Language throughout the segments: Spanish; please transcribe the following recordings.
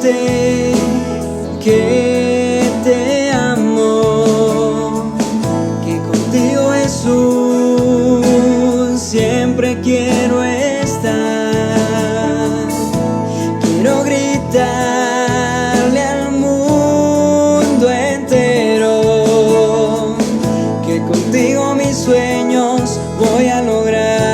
decirte que te amo, que contigo, Jesús, siempre quiero estar. Quiero gritarle al mundo entero que contigo mis sueños voy a lograr.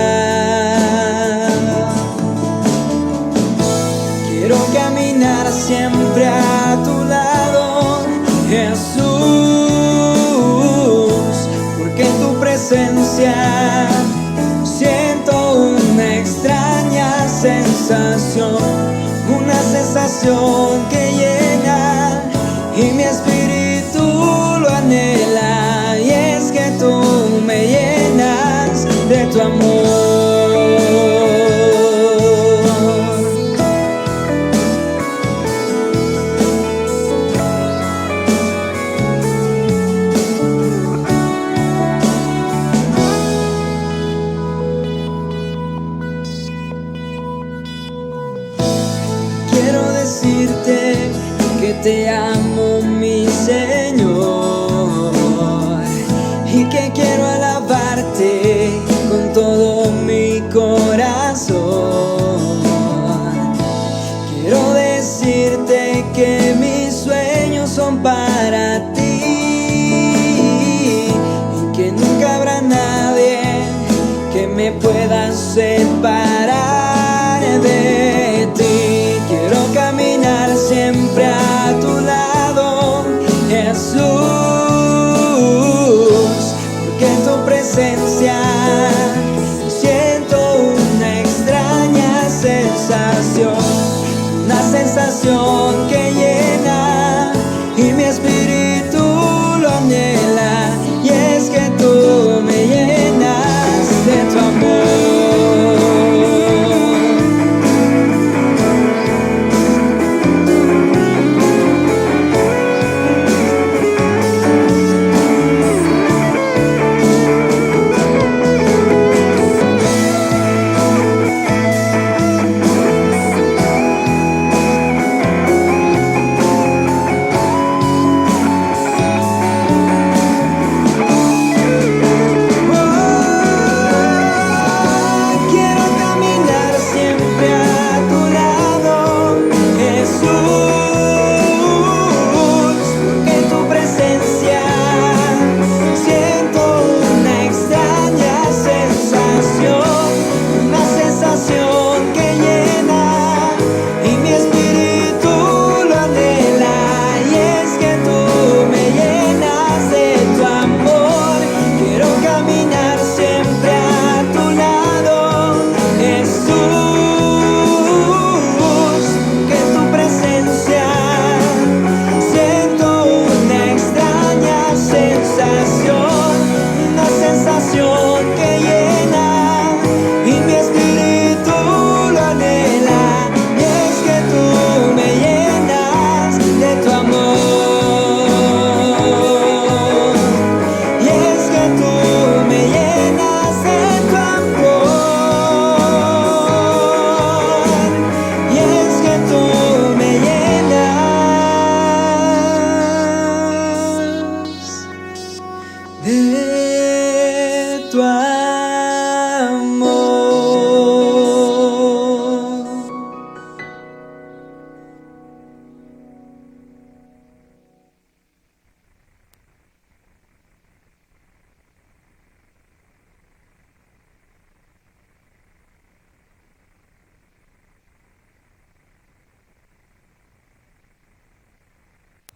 Quiero caminar siempre a tu lado, Jesús, porque en tu presencia siento una extraña sensación, una sensación que llena y mi espíritu lo anhela, y es que tú me llenas de tu amor. Quiero decirte que te amo, mi Señor, y que quiero alabarte con todo mi corazón. Quiero decirte que mis sueños son para ti y que nunca habrá nadie que me pueda separar de ti. Quiero caminar siempre a tu lado, Jesús, porque en tu presencia siento una extraña sensación, una sensación que llena y mi espíritu lo anhela, y es que tú me llenas de tu amor. De tu amor.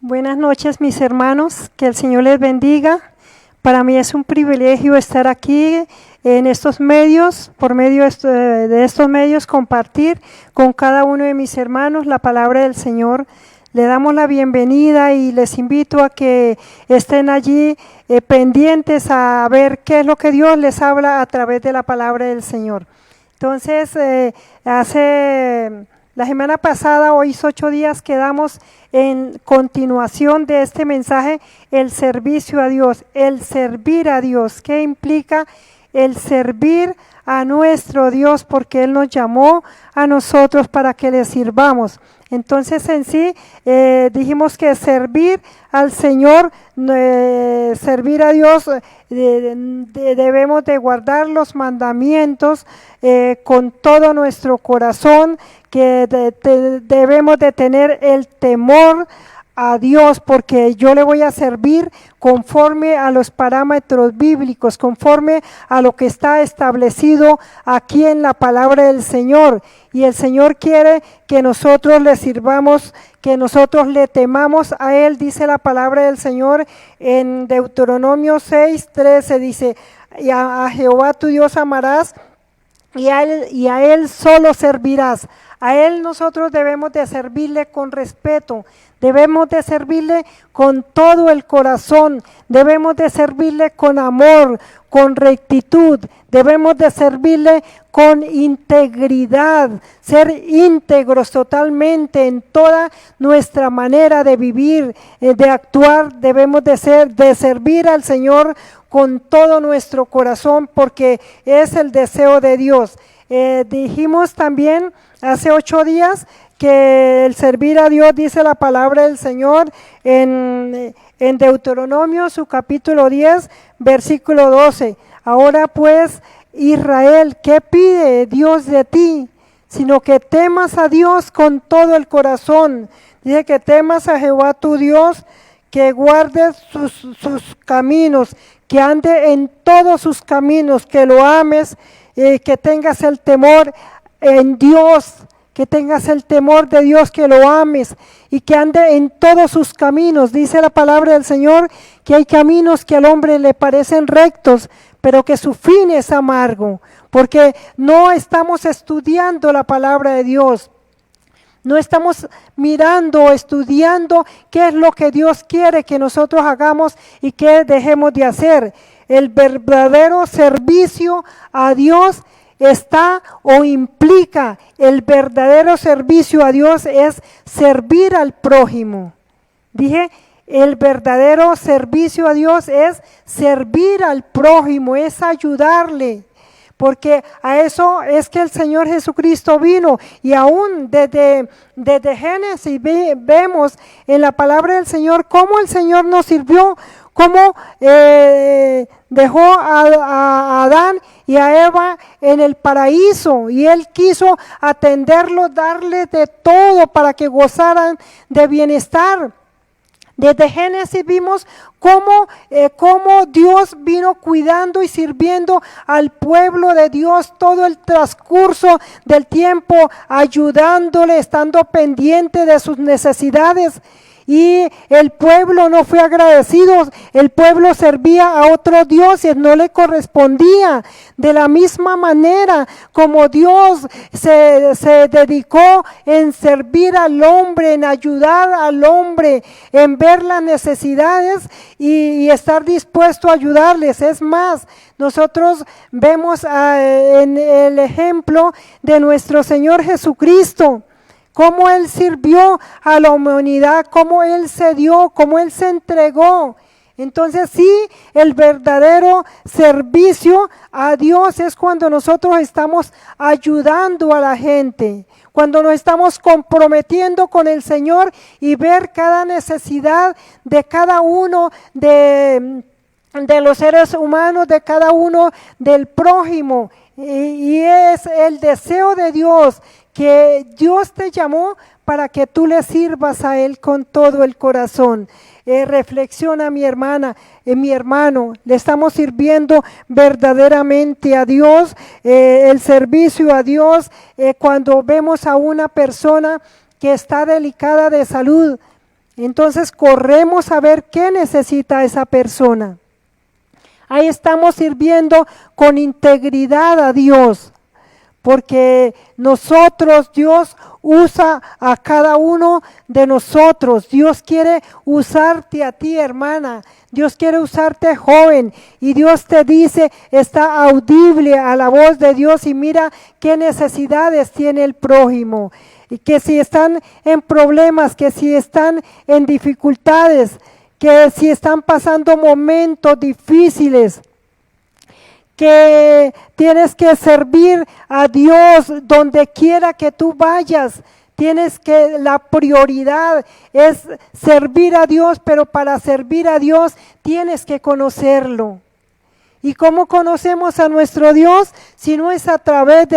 Buenas noches, mis hermanos, que el Señor les bendiga. Para mí es un privilegio estar aquí en estos medios, por medio de estos medios, compartir con cada uno de mis hermanos la palabra del Señor. Le damos la bienvenida y les invito a que estén allí pendientes a ver qué es lo que Dios les habla a través de la palabra del Señor. Entonces, la semana pasada, hoy 8 días, quedamos en continuación de este mensaje, el servicio a Dios, el servir a Dios. ¿Qué implica el servir a nuestro Dios? Porque Él nos llamó a nosotros para que le sirvamos. Entonces en sí dijimos que servir al Señor, servir a Dios, debemos de guardar los mandamientos con todo nuestro corazón, que debemos de tener el temor a Dios, porque yo le voy a servir conforme a los parámetros bíblicos, conforme a lo que está establecido aquí en la palabra del Señor. Y el Señor quiere que nosotros le sirvamos, que nosotros le temamos a Él. Dice la palabra del Señor en Deuteronomio 6:13, dice, y a Jehová tu Dios amarás, y a Él solo servirás. A Él nosotros debemos de servirle con respeto, debemos de servirle con todo el corazón, debemos de servirle con amor, con rectitud, debemos de servirle con integridad, ser íntegros totalmente en toda nuestra manera de vivir, de actuar. Debemos de servir al Señor con todo nuestro corazón, porque es el deseo de Dios. Dijimos también hace 8 días que el servir a Dios, dice la palabra del Señor en Deuteronomio, su capítulo 10, versículo 12. Ahora pues, Israel, ¿qué pide Dios de ti? Sino que temas a Dios con todo el corazón. Dice que temas a Jehová tu Dios, que guardes sus caminos, que ande en todos sus caminos, que lo ames, que tengas el temor en Dios, que tengas el temor de Dios, que lo ames y que ande en todos sus caminos. Dice la palabra del Señor que hay caminos que al hombre le parecen rectos, pero que su fin es amargo, porque no estamos estudiando la palabra de Dios. No estamos mirando, estudiando qué es lo que Dios quiere que nosotros hagamos y qué dejemos de hacer. El verdadero servicio a Dios está o implica, el verdadero servicio a Dios es servir al prójimo. Dije, el verdadero servicio a Dios es servir al prójimo, es ayudarle. Porque a eso es que el Señor Jesucristo vino, y aún desde Génesis vemos en la palabra del Señor cómo el Señor nos sirvió, cómo dejó a Adán y a Eva en el paraíso, y Él quiso atenderlos, darles de todo para que gozaran de bienestar. Desde Génesis vimos cómo Dios vino cuidando y sirviendo al pueblo de Dios todo el transcurso del tiempo, ayudándole, estando pendiente de sus necesidades. Y el pueblo no fue agradecido, el pueblo servía a otros dioses, no le correspondía. De la misma manera como Dios se dedicó en servir al hombre, en ayudar al hombre, en ver las necesidades y estar dispuesto a ayudarles. Es más, nosotros vemos en el ejemplo de nuestro Señor Jesucristo, cómo Él sirvió a la humanidad, cómo Él se dio, cómo Él se entregó. Entonces sí, el verdadero servicio a Dios es cuando nosotros estamos ayudando a la gente, cuando nos estamos comprometiendo con el Señor y ver cada necesidad de cada uno de los seres humanos, de cada uno del prójimo. Y es el deseo de Dios, que Dios te llamó para que tú le sirvas a Él con todo el corazón. Reflexiona, mi hermana, mi hermano, le estamos sirviendo verdaderamente a Dios. El servicio a Dios, cuando vemos a una persona que está delicada de salud, entonces corremos a ver qué necesita esa persona. Ahí estamos sirviendo con integridad a Dios, porque nosotros, Dios usa a cada uno de nosotros. Dios quiere usarte a ti, hermana. Dios quiere usarte, joven, y Dios te dice, está audible a la voz de Dios y mira qué necesidades tiene el prójimo. Y que si están en problemas, que si están en dificultades, que si están pasando momentos difíciles, que tienes que servir a Dios donde quiera que tú vayas. la prioridad es servir a Dios, pero para servir a Dios tienes que conocerlo. ¿Y cómo conocemos a nuestro Dios? Si no es a través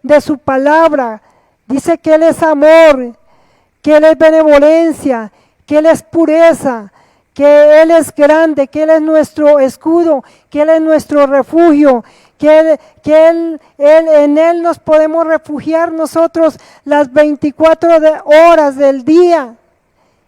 de su palabra. Dice que Él es amor, que Él es benevolencia, que Él es pureza, que Él es grande, que Él es nuestro escudo, que Él es nuestro refugio, que en Él nos podemos refugiar nosotros las 24 horas del día.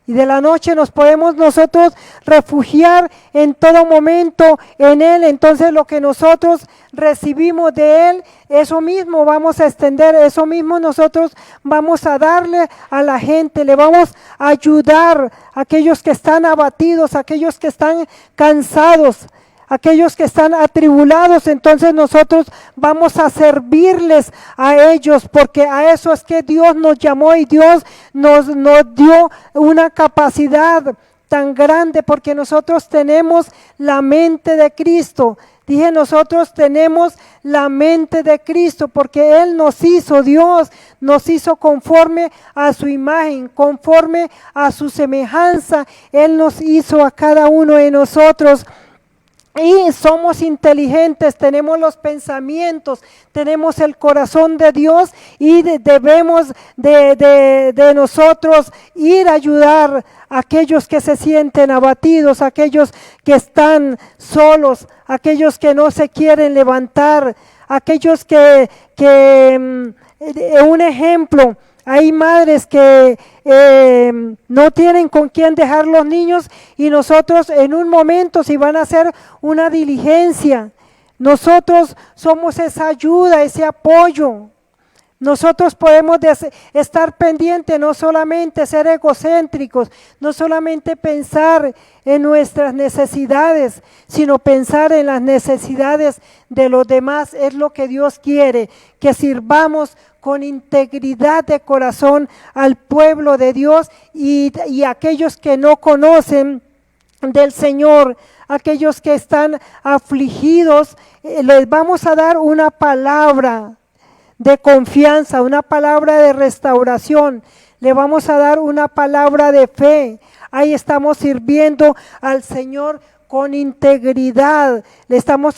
Y de la noche nos podemos nosotros refugiar en todo momento en Él. Entonces lo que nosotros recibimos de Él, eso mismo vamos a extender, eso mismo nosotros vamos a darle a la gente, le vamos a ayudar a aquellos que están abatidos, a aquellos que están cansados, aquellos que están atribulados. Entonces nosotros vamos a servirles a ellos, porque a eso es que Dios nos llamó y Dios nos dio una capacidad tan grande, porque nosotros tenemos la mente de Cristo. Dije, nosotros tenemos la mente de Cristo, porque Él nos hizo, Dios nos hizo conforme a su imagen, conforme a su semejanza. Él nos hizo a cada uno de nosotros. Y somos inteligentes, tenemos los pensamientos, tenemos el corazón de Dios y debemos de nosotros ir a ayudar a aquellos que se sienten abatidos, a aquellos que están solos, a aquellos que no se quieren levantar, a aquellos un ejemplo. Hay madres que no tienen con quién dejar los niños y nosotros en un momento, si van a hacer una diligencia, nosotros somos esa ayuda, ese apoyo. Nosotros podemos estar pendientes, no solamente ser egocéntricos, no solamente pensar en nuestras necesidades, sino pensar en las necesidades de los demás. Es lo que Dios quiere, que sirvamos con integridad de corazón al pueblo de Dios y aquellos que no conocen del Señor, aquellos que están afligidos, les vamos a dar una palabra de confianza, una palabra de restauración, le vamos a dar una palabra de fe. Ahí estamos sirviendo al Señor con integridad, le estamos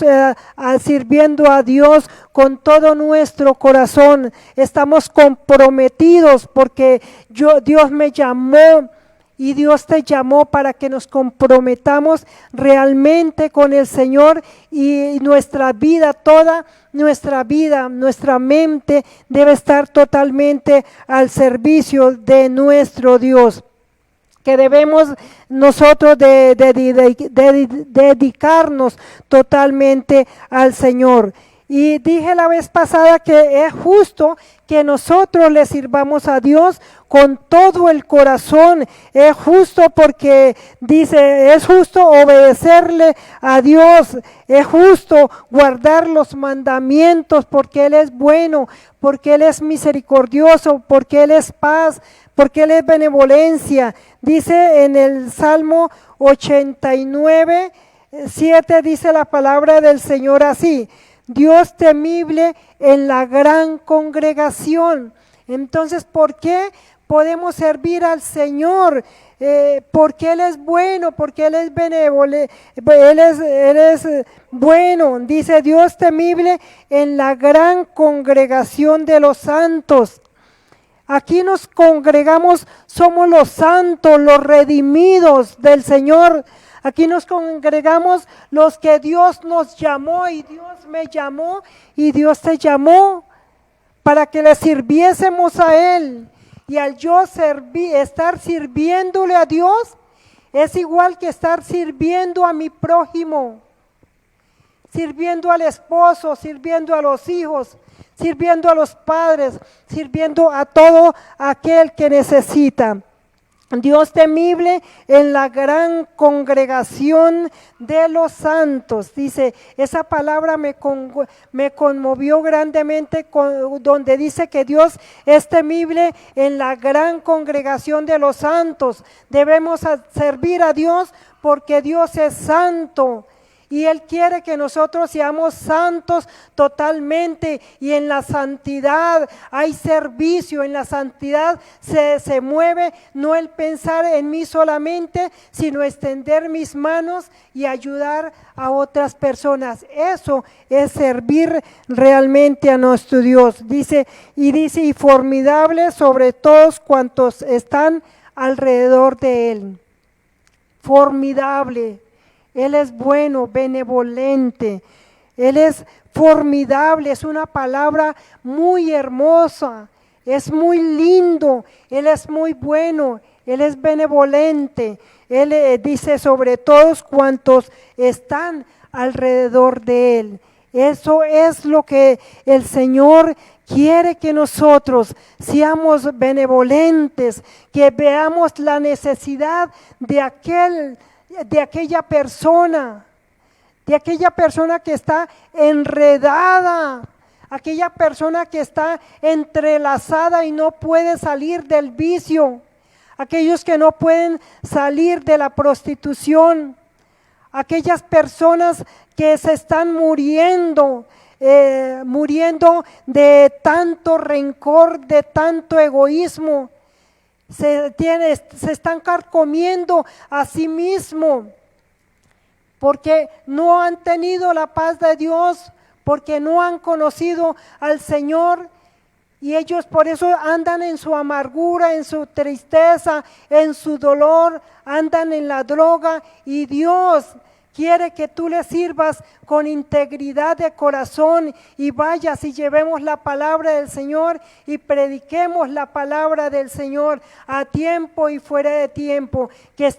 sirviendo a Dios con todo nuestro corazón, estamos comprometidos porque Dios me llamó y Dios te llamó para que nos comprometamos realmente con el Señor y nuestra vida, toda nuestra vida, nuestra mente debe estar totalmente al servicio de nuestro Dios. Que debemos nosotros dedicarnos totalmente al Señor. Y dije la vez pasada que es justo que nosotros le sirvamos a Dios con todo el corazón. Es justo porque dice, es justo obedecerle a Dios. Es justo guardar los mandamientos porque Él es bueno, porque Él es misericordioso, porque Él es paz, porque Él es benevolencia. Dice en el Salmo 89, 7, dice la palabra del Señor así: Dios temible en la gran congregación. Entonces, ¿por qué podemos servir al Señor? Porque Él es bueno, porque Él es benevolente, Él es bueno. Dice, Dios temible en la gran congregación de los santos. Aquí nos congregamos, somos los santos, los redimidos del Señor. Aquí nos congregamos los que Dios nos llamó y Dios me llamó y Dios te llamó para que le sirviésemos a Él. Y al yo estar sirviéndole a Dios, es igual que estar sirviendo a mi prójimo, sirviendo al esposo, sirviendo a los hijos, sirviendo a los padres, sirviendo a todo aquel que necesita. Dios temible en la gran congregación de los santos. Dice, esa palabra me conmovió grandemente, donde dice que Dios es temible en la gran congregación de los santos. Debemos servir a Dios porque Dios es santo. Y Él quiere que nosotros seamos santos totalmente, y en la santidad hay servicio, en la santidad se mueve no el pensar en mí solamente, sino extender mis manos y ayudar a otras personas. Eso es servir realmente a nuestro Dios. Dice, y formidable sobre todos cuantos están alrededor de Él. Formidable. Él es bueno, benevolente, Él es formidable, es una palabra muy hermosa, es muy lindo, Él es muy bueno, Él es benevolente. Él dice sobre todos cuantos están alrededor de Él. Eso es lo que el Señor quiere, que nosotros seamos benevolentes, que veamos la necesidad de aquella persona que está enredada, aquella persona que está entrelazada y no puede salir del vicio, aquellos que no pueden salir de la prostitución, aquellas personas que se están muriendo de tanto rencor, de tanto egoísmo. Se están carcomiendo a sí mismo porque no han tenido la paz de Dios, porque no han conocido al Señor, y ellos por eso andan en su amargura, en su tristeza, en su dolor, andan en la droga, y Dios quiere que tú le sirvas con integridad de corazón, y vayas y llevemos la palabra del Señor y prediquemos la palabra del Señor a tiempo y fuera de tiempo, que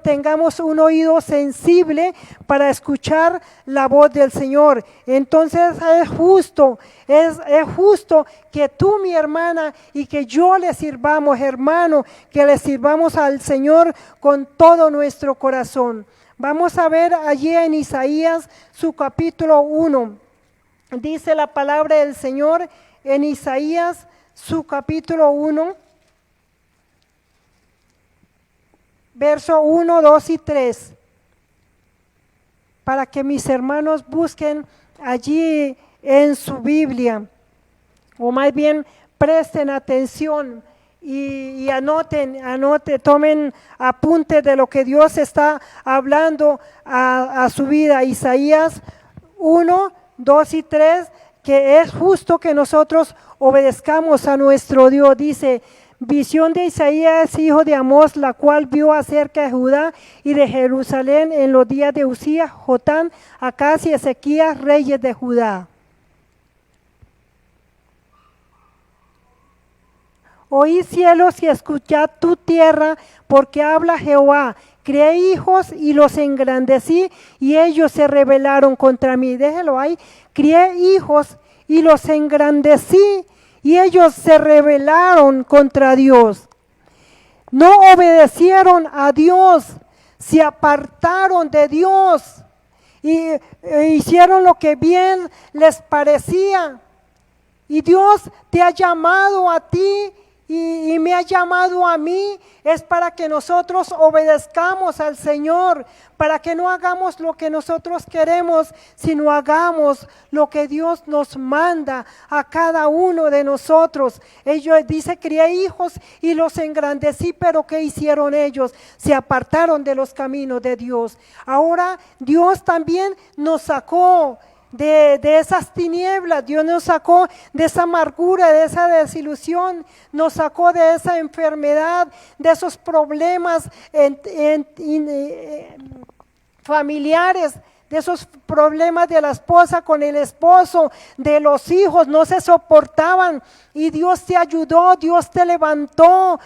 tengamos un oído sensible para escuchar la voz del Señor. Entonces es justo que tú, mi hermana, y que yo le sirvamos, hermano, que le sirvamos al Señor con todo nuestro corazón. Vamos a ver allí en Isaías su capítulo 1. Dice la palabra del Señor en Isaías su capítulo 1, verso 1, 2 y 3. Para que mis hermanos busquen allí en su Biblia, o más bien presten atención y anoten, tomen apunte de lo que Dios está hablando a su vida. Isaías 1, 2 y 3, que es justo que nosotros obedezcamos a nuestro Dios. Dice: visión de Isaías, hijo de Amós, la cual vio acerca de Judá y de Jerusalén en los días de Usías, Jotam, Acaz y Ezequías, reyes de Judá. Oí cielos y escuchad tu tierra, porque habla Jehová. Crié hijos y los engrandecí, y ellos se rebelaron contra mí. Déjelo ahí. Crié hijos y los engrandecí, y ellos se rebelaron contra Dios. No obedecieron a Dios, se apartaron de Dios y hicieron lo que bien les parecía. Y Dios te ha llamado a ti y me ha llamado a mí, es para que nosotros obedezcamos al Señor, para que no hagamos lo que nosotros queremos, sino hagamos lo que Dios nos manda a cada uno de nosotros. Ellos dice: crié hijos y los engrandecí, pero ¿qué hicieron ellos? Se apartaron de los caminos de Dios. Ahora Dios también nos sacó de esas tinieblas, Dios nos sacó de esa amargura, de esa desilusión, nos sacó de esa enfermedad, de esos problemas familiares, de esos problemas de la esposa con el esposo, de los hijos, no se soportaban, y Dios te ayudó, Dios te levantó,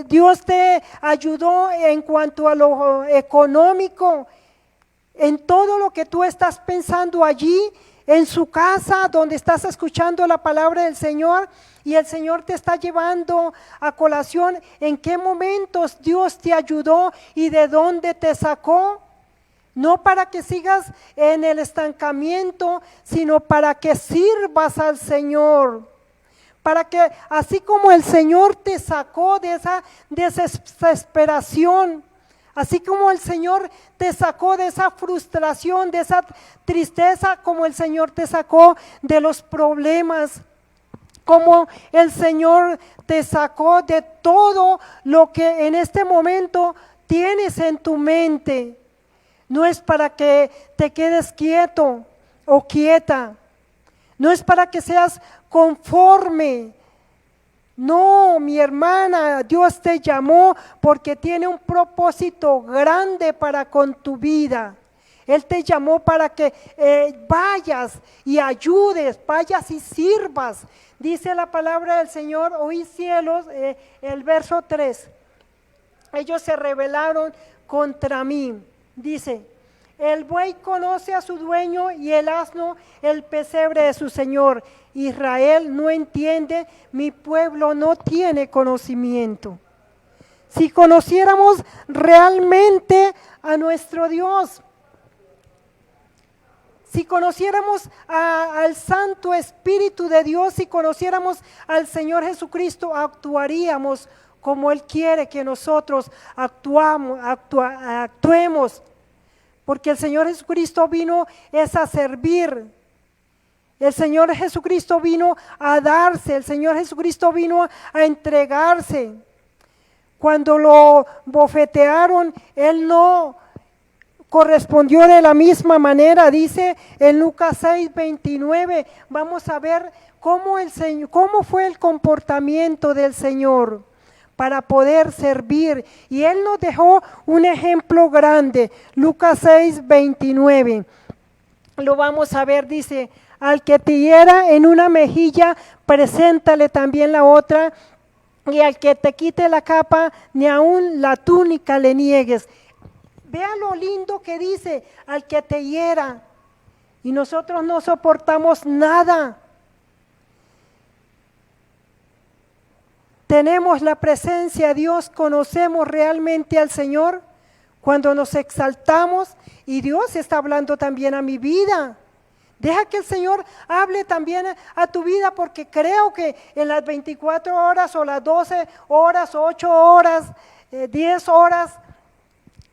Dios te ayudó en cuanto a lo económico. En todo lo que tú estás pensando allí, en su casa, donde estás escuchando la palabra del Señor, y el Señor te está llevando a colación en qué momentos Dios te ayudó y de dónde te sacó. No para que sigas en el estancamiento, sino para que sirvas al Señor. Para que así como el Señor te sacó de esa desesperación, Así como el Señor te sacó de esa frustración, de esa tristeza, como el Señor te sacó de los problemas, como el Señor te sacó de todo lo que en este momento tienes en tu mente. No es para que te quedes quieto o quieta, no es para que seas conforme. No, mi hermana, Dios te llamó porque tiene un propósito grande para con tu vida. Él te llamó para que vayas y ayudes, vayas y sirvas. Dice la palabra del Señor, oí cielos, el verso 3. Ellos se rebelaron contra mí. Dice, el buey conoce a su dueño y el asno el pesebre de su señor. Israel no entiende, mi pueblo no tiene conocimiento. Si conociéramos realmente a nuestro Dios, si conociéramos al Santo Espíritu de Dios, si conociéramos al Señor Jesucristo, actuaríamos como Él quiere que nosotros actuemos. Porque el Señor Jesucristo vino es a servir. El Señor Jesucristo vino a darse. El Señor Jesucristo vino a entregarse. Cuando lo bofetearon, Él no correspondió de la misma manera. Dice en Lucas 6:29, vamos a ver cómo fue el comportamiento del Señor para poder servir. Y Él nos dejó un ejemplo grande. Lucas 6:29. Lo vamos a ver, dice, al que te hiera en una mejilla, preséntale también la otra, y al que te quite la capa, ni aun la túnica le niegues. Vea lo lindo que dice, al que te hiera, y nosotros no soportamos nada. Tenemos la presencia de Dios, conocemos realmente al Señor cuando nos exaltamos, y Dios está hablando también a mi vida. Deja que el Señor hable también a tu vida, porque creo que en las 24 horas o las 12 horas, 8 horas, 10 horas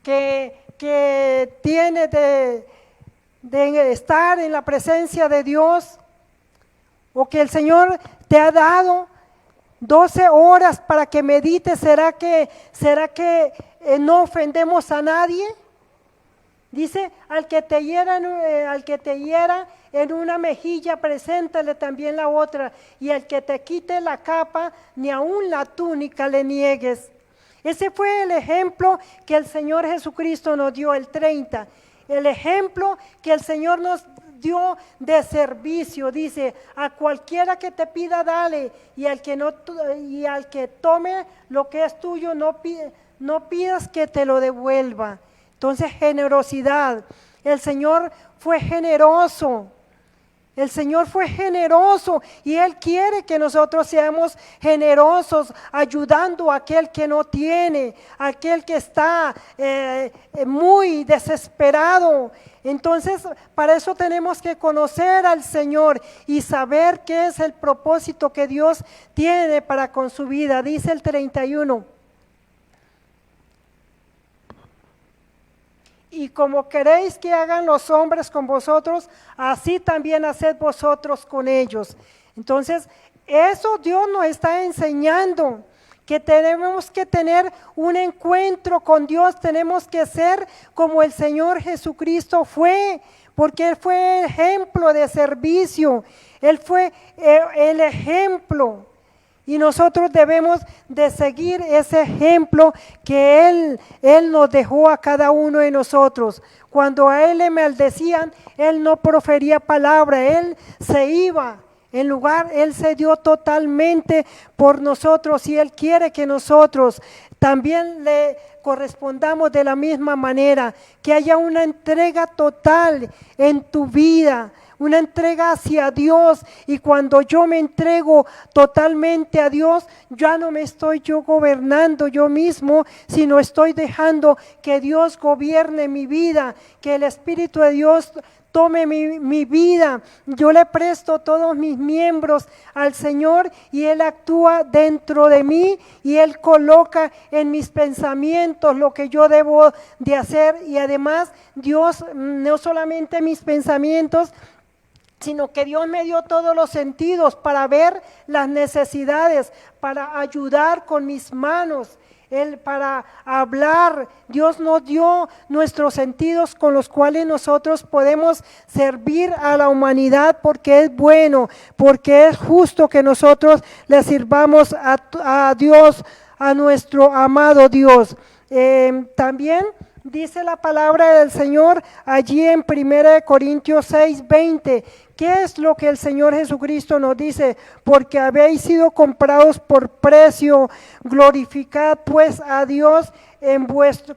que tiene de estar en la presencia de Dios, o que el Señor te ha dado 12 horas para que medites, ¿será que no ofendemos a nadie? Dice, al que te hiera en una mejilla, preséntale también la otra, y al que te quite la capa, ni aun la túnica le niegues. Ese fue el ejemplo que el Señor Jesucristo nos dio, el 30. El ejemplo que el Señor nos dio de servicio. Dice, a cualquiera que te pida, dale, y al que tome lo que es tuyo, no pidas que te lo devuelva. Entonces, generosidad. El Señor fue generoso. El Señor fue generoso, y Él quiere que nosotros seamos generosos, ayudando a aquel que no tiene, a aquel que está muy desesperado. Entonces, para eso tenemos que conocer al Señor y saber qué es el propósito que Dios tiene para con su vida. Dice el 31. Y como queréis que hagan los hombres con vosotros, así también haced vosotros con ellos. Entonces, eso Dios nos está enseñando, que tenemos que tener un encuentro con Dios, tenemos que ser como el Señor Jesucristo fue, porque Él fue ejemplo de servicio, Él fue el ejemplo. Y nosotros debemos de seguir ese ejemplo que Él nos dejó a cada uno de nosotros. Cuando a Él le maldecían, Él no profería palabra, Él se iba. En lugar, Él se dio totalmente por nosotros, y Él quiere que nosotros también le correspondamos de la misma manera, que haya una entrega total en tu vida, una entrega hacia Dios. Y cuando yo me entrego totalmente a Dios, ya no me estoy yo gobernando yo mismo, sino estoy dejando que Dios gobierne mi vida, que el Espíritu de Dios tome mi vida. Yo le presto todos mis miembros al Señor y Él actúa dentro de mí y Él coloca en mis pensamientos lo que yo debo de hacer. Y además Dios, no solamente mis pensamientos, sino que Dios me dio todos los sentidos para ver las necesidades, para ayudar con mis manos. Él para hablar, Dios nos dio nuestros sentidos con los cuales nosotros podemos servir a la humanidad, porque es bueno, porque es justo que nosotros le sirvamos a Dios, a nuestro amado Dios. También dice la palabra del Señor allí en 1 Corintios 6:20. ¿Qué es lo que el Señor Jesucristo nos dice? Porque habéis sido comprados por precio, glorificad pues a Dios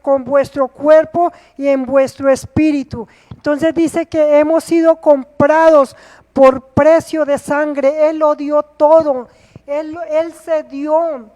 con vuestro cuerpo y en vuestro espíritu. Entonces dice que hemos sido comprados por precio de sangre. Él lo dio todo, Él se dio,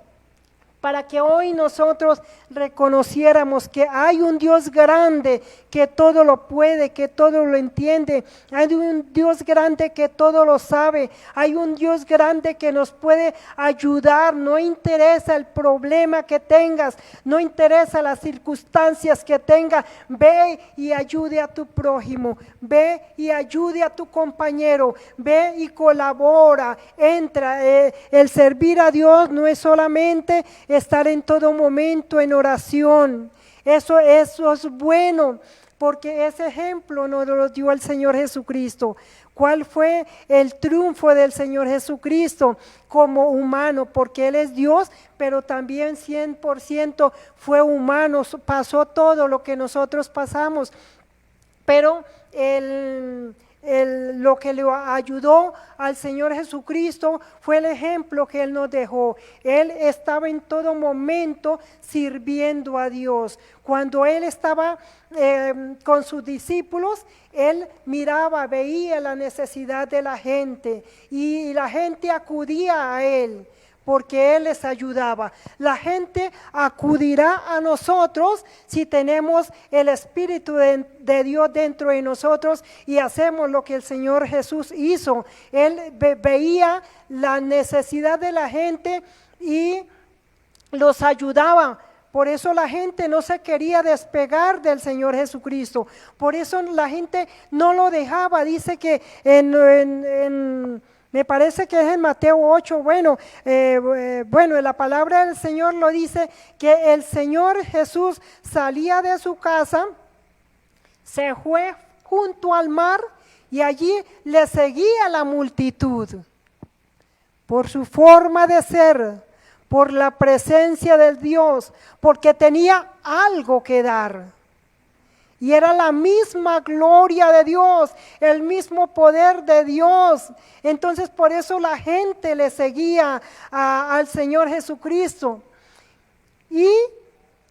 para que hoy nosotros reconociéramos que hay un Dios grande que todo lo puede, que todo lo entiende. Hay un Dios grande que todo lo sabe. Hay un Dios grande que nos puede ayudar. No interesa el problema que tengas, no interesa las circunstancias que tengas. Ve y ayude a tu prójimo, ve y ayude a tu compañero, ve y colabora, entra. El servir a Dios no es solamente estar en todo momento en oración. Eso es bueno, porque ese ejemplo nos lo dio el Señor Jesucristo. ¿Cuál fue el triunfo del Señor Jesucristo como humano? Porque Él es Dios, pero también 100% fue humano, pasó todo lo que nosotros pasamos. Pero lo que le ayudó al Señor Jesucristo fue el ejemplo que Él nos dejó. Él estaba en todo momento sirviendo a Dios. Cuando Él estaba con sus discípulos, Él miraba, veía la necesidad de la gente y la gente acudía a Él, porque Él les ayudaba. La gente acudirá a nosotros si tenemos el Espíritu de Dios dentro de nosotros y hacemos lo que el Señor Jesús hizo. Él veía la necesidad de la gente y los ayudaba. Por eso la gente no se quería despegar del Señor Jesucristo. Por eso la gente no lo dejaba. Dice que me parece que es en Mateo 8, bueno, la palabra del Señor lo dice, que el Señor Jesús salía de su casa, se fue junto al mar y allí le seguía la multitud. Por su forma de ser, por la presencia de Dios, porque tenía algo que dar. Y era la misma gloria de Dios, el mismo poder de Dios. Entonces por eso la gente le seguía al Señor Jesucristo. Y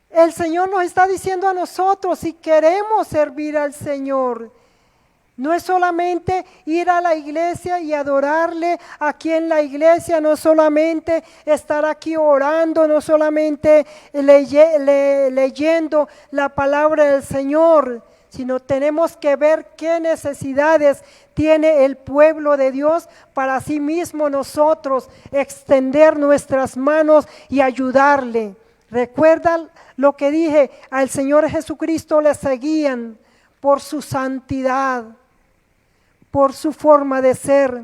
el Señor nos está diciendo a nosotros, si queremos servir al Señor, no es solamente ir a la iglesia y adorarle aquí en la iglesia, no solamente estar aquí orando, no solamente leyendo la palabra del Señor, sino tenemos que ver qué necesidades tiene el pueblo de Dios para sí mismo nosotros extender nuestras manos y ayudarle. Recuerda lo que dije, al Señor Jesucristo le seguían por su santidad, por su forma de ser,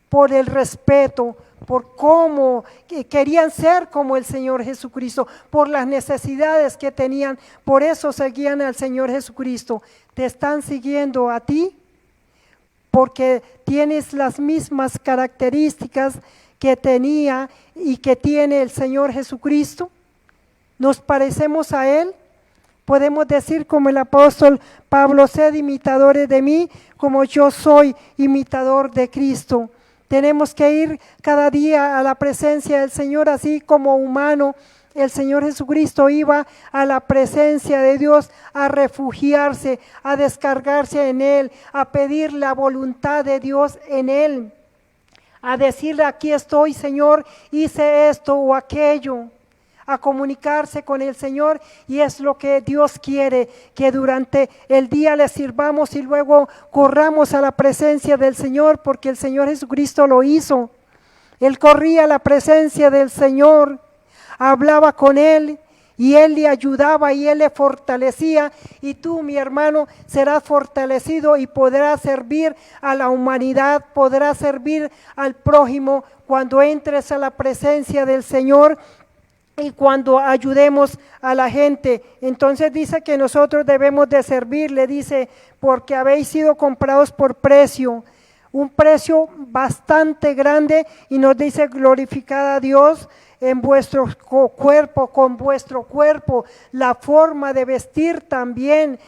por el respeto, por cómo querían ser como el Señor Jesucristo, por las necesidades que tenían. Por eso seguían al Señor Jesucristo. ¿Te están siguiendo a ti? Porque tienes las mismas características que tenía y que tiene el Señor Jesucristo. ¿Nos parecemos a Él? Podemos decir como el apóstol Pablo, sed imitadores de mí, como yo soy imitador de Cristo. Tenemos que ir cada día a la presencia del Señor, así como humano, el Señor Jesucristo iba a la presencia de Dios a refugiarse, a descargarse en Él, a pedir la voluntad de Dios en Él, a decirle: aquí estoy, Señor, hice esto o aquello, a comunicarse con el Señor. Y es lo que Dios quiere, que durante el día le sirvamos y luego corramos a la presencia del Señor, porque el Señor Jesucristo lo hizo. Él corría a la presencia del Señor, hablaba con Él y Él le ayudaba y Él le fortalecía. Y tú, mi hermano, serás fortalecido y podrás servir a la humanidad, podrás servir al prójimo cuando entres a la presencia del Señor y cuando ayudemos a la gente. Entonces dice que nosotros debemos de servirle, dice: porque habéis sido comprados por precio, un precio bastante grande. Y nos dice: glorificad a Dios en vuestro cuerpo, con vuestro cuerpo, la forma de vestir también,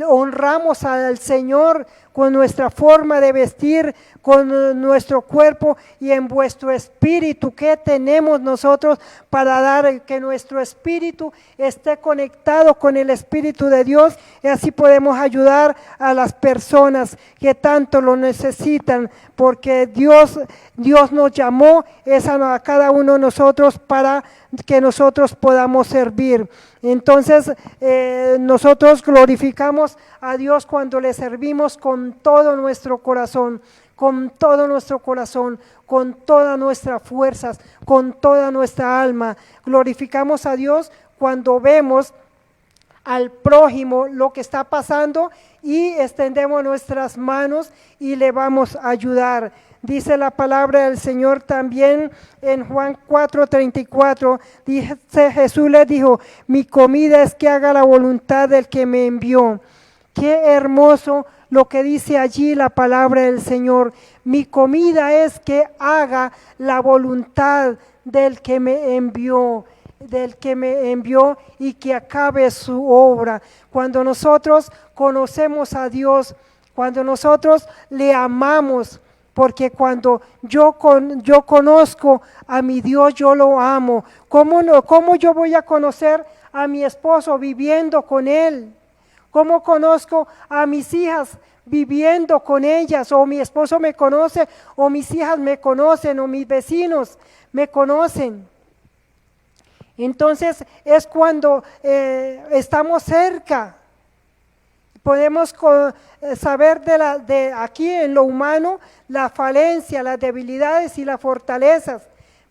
honramos al Señor con nuestra forma de vestir, con nuestro cuerpo y en vuestro espíritu. ¿Qué tenemos nosotros para dar? Que nuestro espíritu esté conectado con el Espíritu de Dios, y así podemos ayudar a las personas que tanto lo necesitan, porque Dios nos llamó a cada uno de nosotros para que nosotros podamos servir. Entonces nosotros glorificamos a Dios cuando le servimos con todo nuestro corazón, con todo nuestro corazón, con todas nuestras fuerzas, con toda nuestra alma. Glorificamos a Dios cuando vemos al prójimo lo que está pasando y extendemos nuestras manos y le vamos a ayudar. Dice la palabra del Señor también en Juan 4:34, dice: Jesús les dijo: mi comida es que haga la voluntad del que me envió. Qué hermoso lo que dice allí la palabra del Señor. Mi comida es que haga la voluntad del que me envió, y que acabe su obra. Cuando nosotros conocemos a Dios, cuando nosotros le amamos, porque cuando yo conozco a mi Dios, yo lo amo. ¿Cómo yo voy a conocer a mi esposo? Viviendo con él. ¿Cómo conozco a mis hijas? Viviendo con ellas. O mi esposo me conoce, o mis hijas me conocen, o mis vecinos me conocen. Entonces es cuando estamos cerca. Podemos saber de aquí en lo humano la falencia, las debilidades y las fortalezas.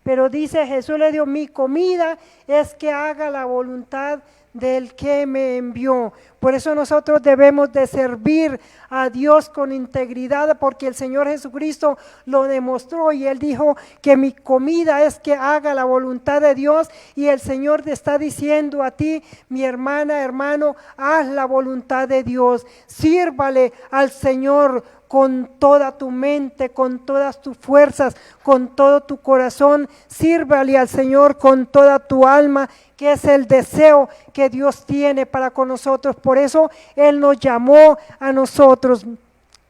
Pero dice Jesús, le dio: mi comida es que haga la voluntad del que me envió. Por eso nosotros debemos de servir a Dios con integridad, porque el Señor Jesucristo lo demostró y Él dijo que mi comida es que haga la voluntad de Dios. Y el Señor te está diciendo a ti, mi hermana, hermano: haz la voluntad de Dios, sírvale al Señor con toda tu mente, con todas tus fuerzas, con todo tu corazón. Sírvale al Señor con toda tu alma, que es el deseo que Dios tiene para con nosotros. Por eso Él nos llamó a nosotros.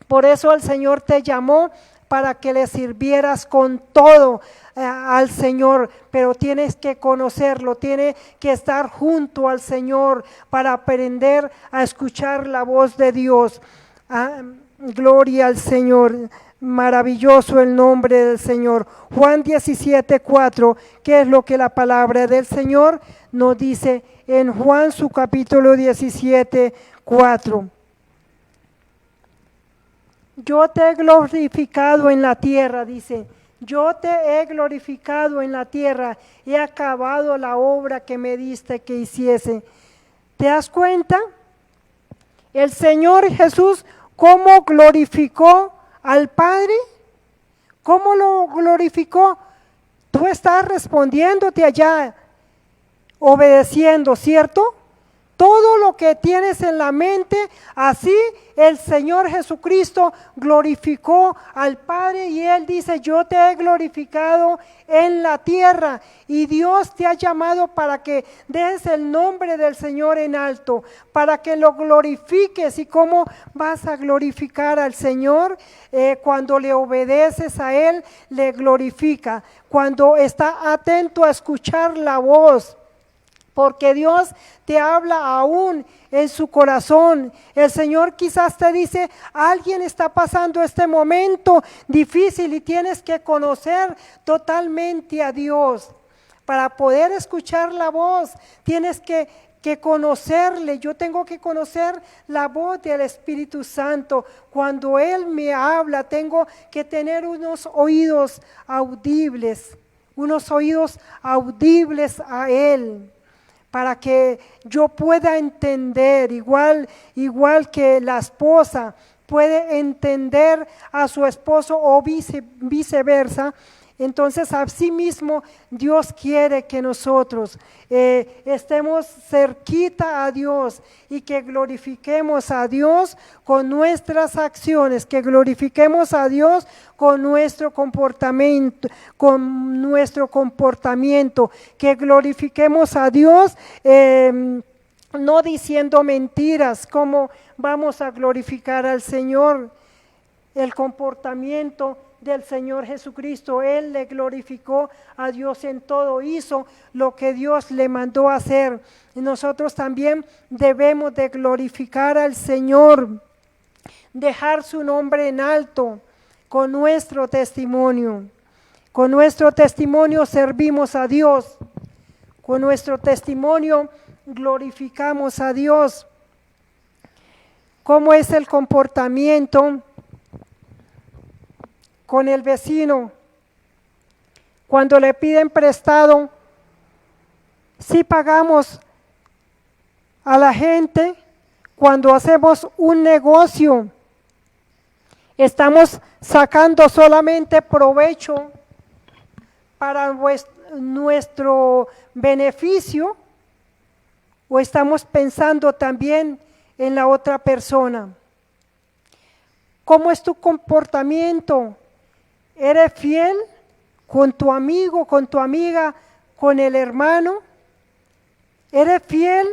Por eso el Señor te llamó, para que le sirvieras con todo al Señor. Pero tienes que conocerlo, tienes que estar junto al Señor para aprender a escuchar la voz de Dios. Gloria al Señor. Maravilloso el nombre del Señor. Juan 17:4, ¿qué es lo que la palabra del Señor nos dice en Juan su capítulo 17:4? Yo te he glorificado en la tierra, dice. Yo te he glorificado en la tierra, he acabado la obra que me diste que hiciese. ¿Te das cuenta? El Señor Jesús, ¿cómo glorificó al Padre? ¿Cómo lo glorificó? Tú estás respondiéndote allá, obedeciendo, ¿cierto? todo lo que tienes en la mente, así el Señor Jesucristo glorificó al Padre y Él dice, yo te he glorificado en la tierra y Dios te ha llamado para que dejes el nombre del Señor en alto, para que lo glorifiques. ¿Y cómo vas a glorificar al Señor? Cuando le obedeces a Él, le glorifica, cuando está atento a escuchar la voz, porque Dios te habla aún en su corazón. El Señor quizás te dice, alguien está pasando este momento difícil y tienes que conocer totalmente a Dios. Para poder escuchar la voz, tienes que conocerle. Yo tengo que conocer la voz del Espíritu Santo. Cuando Él me habla, tengo que tener unos oídos audibles a Él, para que yo pueda entender, igual que la esposa puede entender a su esposo o viceversa. Entonces, asimismo, Dios quiere que nosotros estemos cerquita a Dios y que glorifiquemos a Dios con nuestras acciones, que glorifiquemos a Dios con nuestro comportamiento, que glorifiquemos a Dios no diciendo mentiras. ¿Cómo vamos a glorificar al Señor? El comportamiento del Señor Jesucristo, Él le glorificó a Dios en todo, hizo lo que Dios le mandó hacer. Y nosotros también debemos de glorificar al Señor, dejar su nombre en alto con nuestro testimonio. Con nuestro testimonio servimos a Dios, con nuestro testimonio glorificamos a Dios. ¿Cómo es el comportamiento con el vecino? Cuando le piden prestado, si pagamos a la gente. Cuando hacemos un negocio, estamos sacando solamente provecho para nuestro beneficio, o estamos pensando también en la otra persona. ¿Cómo es tu comportamiento? ¿Eres fiel con tu amigo, con tu amiga, con el hermano? ¿Eres fiel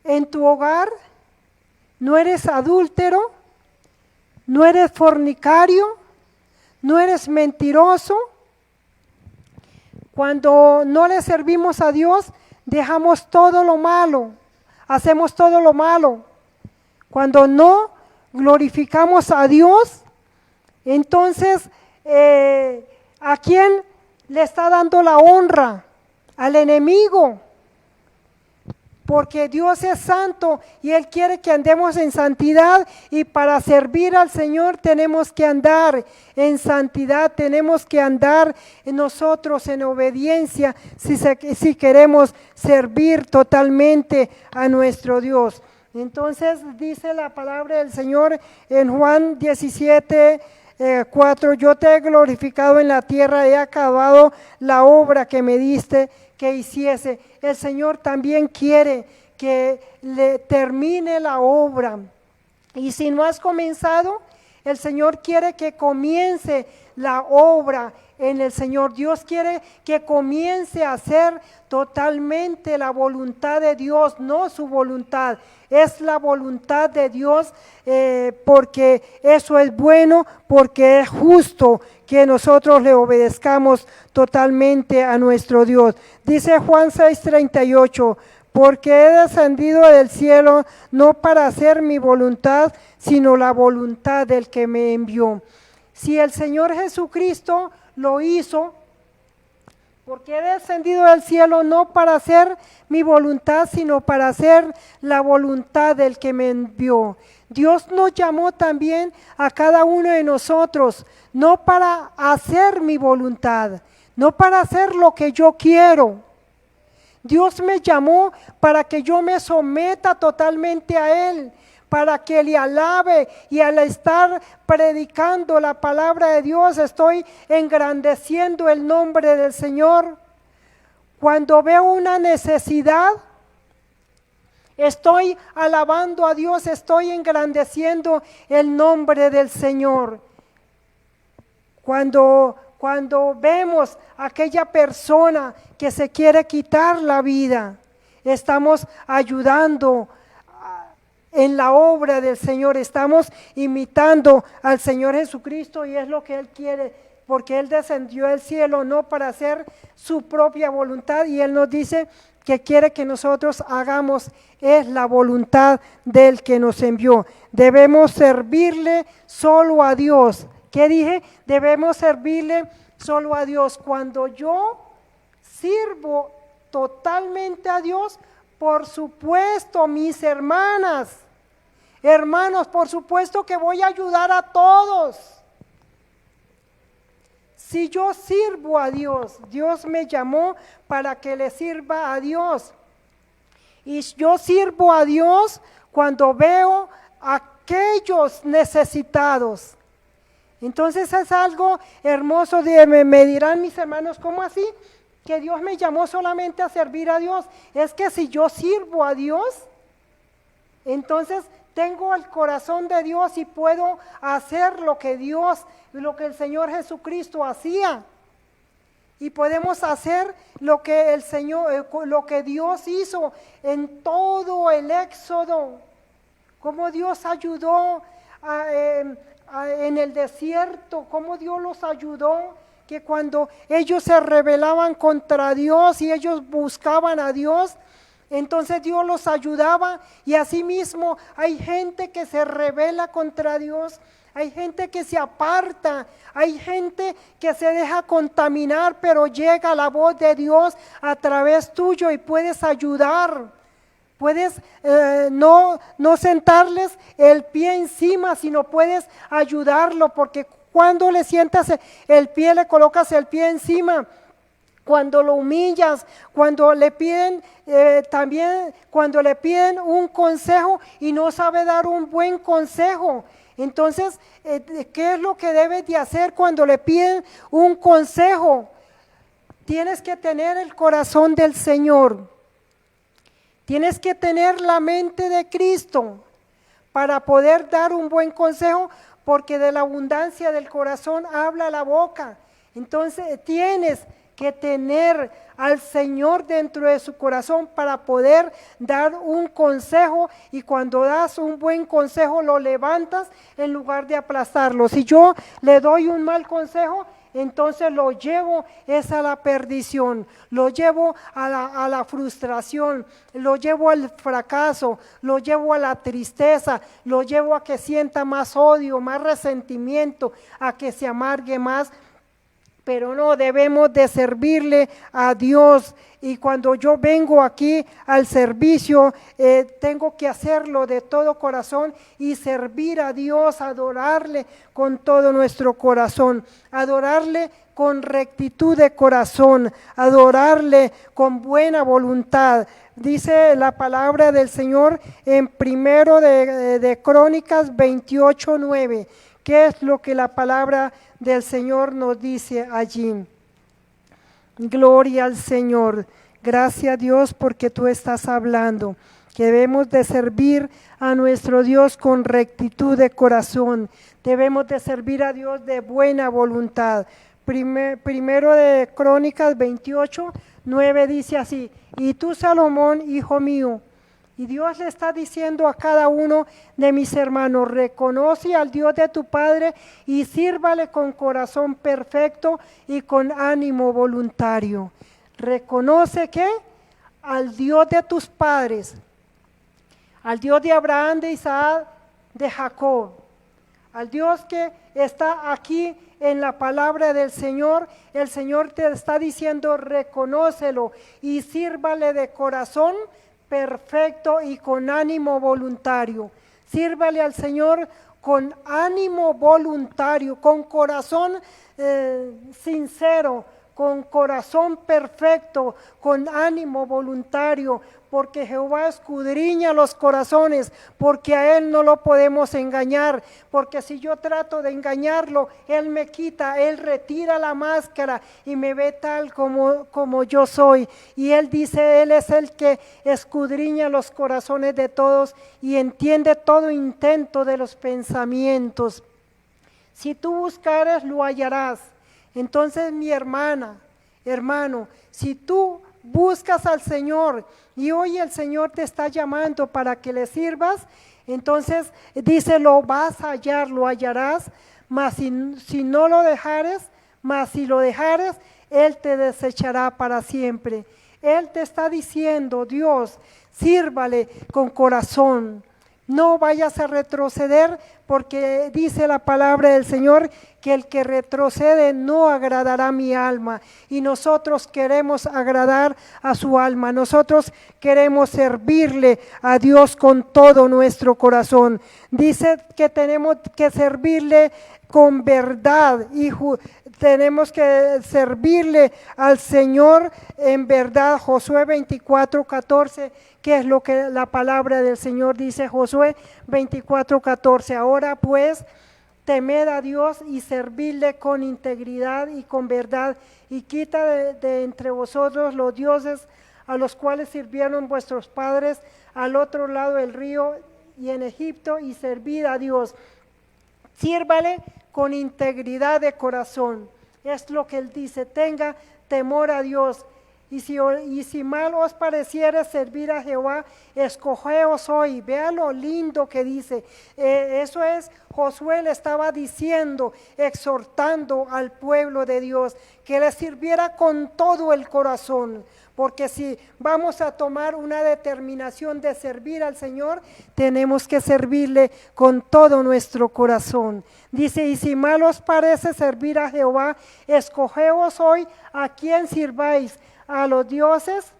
en tu hogar? ¿No eres adúltero? ¿No eres fornicario? ¿No eres mentiroso? Cuando no le servimos a Dios, dejamos todo lo malo, hacemos todo lo malo. Cuando no glorificamos a Dios, entonces, ¿a quién le está dando la honra? Al enemigo. Porque Dios es santo y Él quiere que andemos en santidad, y para servir al Señor tenemos que andar en santidad, tenemos que andar nosotros en obediencia si queremos servir totalmente a nuestro Dios. Entonces dice la palabra del Señor en Juan 17:4, yo te he glorificado en la tierra, he acabado la obra que me diste que hiciese. El Señor también quiere que le termine la obra, y si no has comenzado, el Señor quiere que comience la obra en el Señor. Dios quiere que comience a hacer totalmente la voluntad de Dios, no su voluntad, es la voluntad de Dios, porque eso es bueno, porque es justo que nosotros le obedezcamos totalmente a nuestro Dios. Dice Juan 6:38, porque he descendido del cielo no para hacer mi voluntad, sino la voluntad del que me envió. Si el Señor Jesucristo lo hizo, porque he descendido del cielo no para hacer mi voluntad, sino para hacer la voluntad del que me envió. Dios nos llamó también a cada uno de nosotros, no para hacer mi voluntad, no para hacer lo que yo quiero. Dios me llamó para que yo me someta totalmente a Él, para que le alabe, y al estar predicando la palabra de Dios estoy engrandeciendo el nombre del Señor. Cuando veo una necesidad, estoy alabando a Dios, estoy engrandeciendo el nombre del Señor. Cuando vemos a aquella persona que se quiere quitar la vida, estamos ayudando en la obra del Señor, estamos imitando al Señor Jesucristo y es lo que Él quiere, porque Él descendió del cielo no para hacer su propia voluntad y Él nos dice que quiere que nosotros hagamos es la voluntad del que nos envió. Debemos servirle solo a Dios. ¿Qué dije? Debemos servirle solo a Dios. Cuando yo sirvo totalmente a Dios, por supuesto, mis hermanos, por supuesto que voy a ayudar a todos. Si yo sirvo a Dios, Dios me llamó para que le sirva a Dios. Y yo sirvo a Dios cuando veo a aquellos necesitados. Entonces es algo hermoso, me dirán mis hermanos, ¿cómo así? Que Dios me llamó solamente a servir a Dios. Es que si yo sirvo a Dios, entonces tengo el corazón de Dios y puedo hacer lo que el Señor Jesucristo hacía. Y podemos hacer lo que el Señor, lo que Dios hizo en todo el Éxodo. Cómo Dios ayudó en el desierto, cómo Dios los ayudó, que cuando ellos se rebelaban contra Dios y ellos buscaban a Dios, entonces Dios los ayudaba. Y asimismo hay gente que se rebela contra Dios, hay gente que se aparta, hay gente que se deja contaminar, pero llega la voz de Dios a través tuyo y puedes ayudar. Puedes no sentarles el pie encima, sino puedes ayudarlo, porque cuando le sientas el pie, le colocas el pie encima. Cuando lo humillas, cuando le piden cuando le piden un consejo y no sabe dar un buen consejo. Entonces, ¿qué es lo que debes de hacer cuando le piden un consejo? Tienes que tener el corazón del Señor. Tienes que tener la mente de Cristo para poder dar un buen consejo, porque de la abundancia del corazón habla la boca. Entonces tienes que tener al Señor dentro de su corazón para poder dar un consejo, y cuando das un buen consejo lo levantas en lugar de aplastarlo. Si yo le doy un mal consejo, entonces lo llevo a la perdición, lo llevo a la frustración, lo llevo al fracaso, lo llevo a la tristeza, lo llevo a que sienta más odio, más resentimiento, a que se amargue más. Pero no, debemos de servirle a Dios. Y cuando yo vengo aquí al servicio, tengo que hacerlo de todo corazón y servir a Dios, adorarle con todo nuestro corazón, adorarle con rectitud de corazón, adorarle con buena voluntad. Dice la palabra del Señor en primero de Crónicas 28:9. ¿Qué es lo que la palabra del Señor nos dice allí? Gloria al Señor. Gracias a Dios porque tú estás hablando, que debemos de servir a nuestro Dios con rectitud de corazón. Debemos de servir a Dios de buena voluntad. Primero de Crónicas 28:9 dice así: y tú, Salomón, hijo mío. Y Dios le está diciendo a cada uno de mis hermanos: reconoce al Dios de tu Padre y sírvale con corazón perfecto y con ánimo voluntario. Reconoce ¿qué? Al Dios de tus padres, al Dios de Abraham, de Isaac, de Jacob, al Dios que está aquí en la palabra del Señor. El Señor te está diciendo: reconócelo y sírvale de corazón perfecto y con ánimo voluntario. Sírvale al Señor con ánimo voluntario, con corazón sincero, con corazón perfecto, con ánimo voluntario, porque Jehová escudriña los corazones, porque a Él no lo podemos engañar, porque si yo trato de engañarlo, Él me quita, Él retira la máscara y me ve tal como yo soy. Y Él dice, Él es el que escudriña los corazones de todos y entiende todo intento de los pensamientos. Si tú buscares, lo hallarás. Entonces, mi hermana, hermano, si tú buscas al Señor y hoy el Señor te está llamando para que le sirvas, entonces dice, lo vas a hallar, lo hallarás, mas si no lo dejares, mas si lo dejares, Él te desechará para siempre. Él te está diciendo, Dios, sírvale con corazón. No vayas a retroceder, porque dice la palabra del Señor que el que retrocede no agradará a mi alma, y nosotros queremos agradar a su alma. Nosotros queremos servirle a Dios con todo nuestro corazón. Dice que tenemos que servirle con verdad y tenemos que servirle al Señor en verdad. Josué 24:14, que es lo que la palabra del Señor dice. Josué 24:14, ahora pues temed a Dios y servidle con integridad y con verdad, y quita de entre vosotros los dioses a los cuales sirvieron vuestros padres al otro lado del río y en Egipto, y servid a Dios. Sírvale con integridad de corazón. Es lo que Él dice, tenga temor a Dios. Y si mal os pareciere servir a Jehová, escogeos hoy. Vea lo lindo que dice. Eso es, Josué le estaba diciendo, exhortando al pueblo de Dios, que le sirviera con todo el corazón. Porque si vamos a tomar una determinación de servir al Señor, tenemos que servirle con todo nuestro corazón. Dice, y si mal os parece servir a Jehová, escogeos hoy a quién sirváis, a los dioses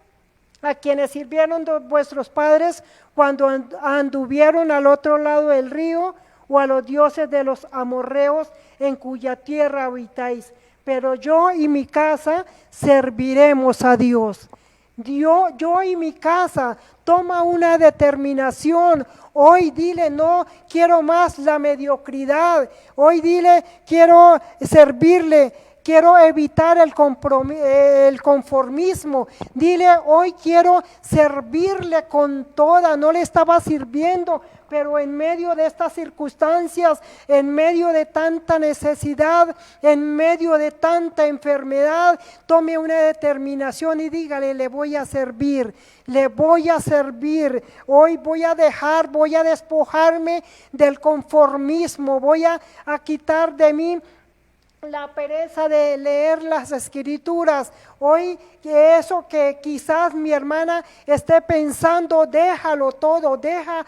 a quienes sirvieron vuestros padres cuando anduvieron al otro lado del río, o a los dioses de los amorreos en cuya tierra habitáis. Pero yo y mi casa serviremos a Dios. Yo y mi casa, toma una determinación. Hoy dile, no quiero más la mediocridad. Hoy dile, quiero servirle. Quiero evitar el conformismo. Dile, hoy quiero servirle con toda. No le estaba sirviendo, pero en medio de estas circunstancias, en medio de tanta necesidad, en medio de tanta enfermedad, tome una determinación y dígale, le voy a servir. Le voy a servir. Hoy voy a despojarme del conformismo. Voy a quitar de mí la pereza de leer las escrituras. Hoy, que eso que quizás mi hermana esté pensando, déjalo todo, deja